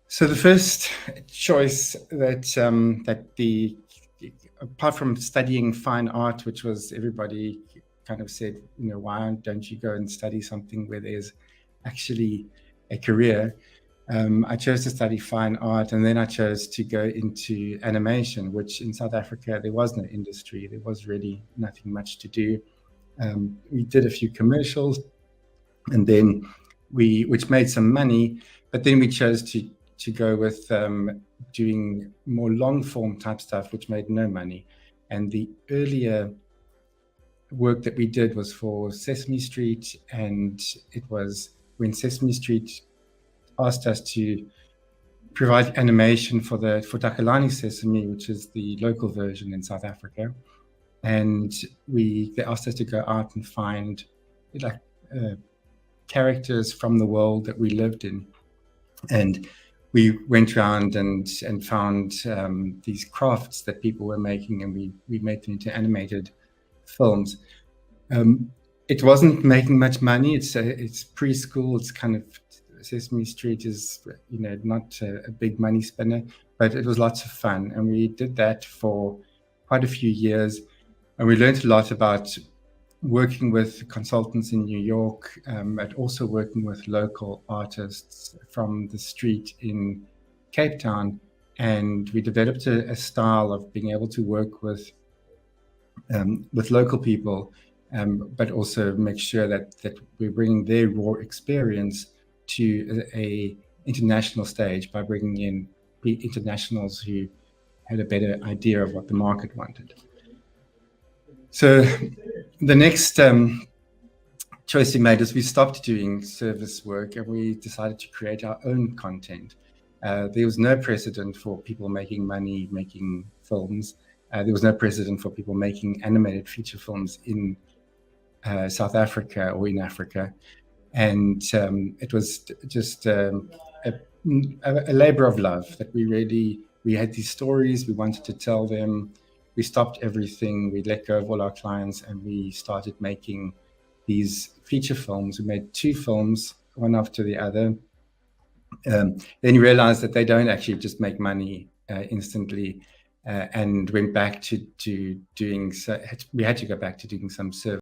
So the first choice apart from studying fine art, which was everybody kind of said, why don't you go and study something where there's actually a career? I chose to study fine art, and then I chose to go into animation, which in South Africa, there was no industry. There was really nothing much to do. We did a few commercials, and then which made some money, but then we chose to go with doing more long form type stuff, which made no money. And the earlier work that we did was for Sesame Street, and it was when Sesame Street asked us to provide animation for Takalani Sesame, which is the local version in South Africa. And they asked us to go out and find characters from the world that we lived in. And we went around and found these crafts that people were making, and we made them into animated films. It wasn't making much money. It's preschool. It's kind of, Sesame Street is not a big money spinner, but it was lots of fun, and we did that for quite a few years, and we learned a lot about working with consultants in New York, and also working with local artists from the street in Cape Town. And we developed a style of being able to work with local people, but also make sure that we're bringing their raw experience to a international stage by bringing in internationals who had a better idea of what the market wanted. So the next choice we made is we stopped doing service work, and we decided to create our own content. There was no precedent for people making money making films. There was no precedent for people making animated feature films in South Africa or in Africa. And it was just a labor of love that we had these stories, we wanted to tell them. We stopped everything, we let go of all our clients, and we started making these feature films. We made 2 films, one after the other. Then you realize that they don't actually just make money instantly, and went back to doing, we had to go back to doing some service.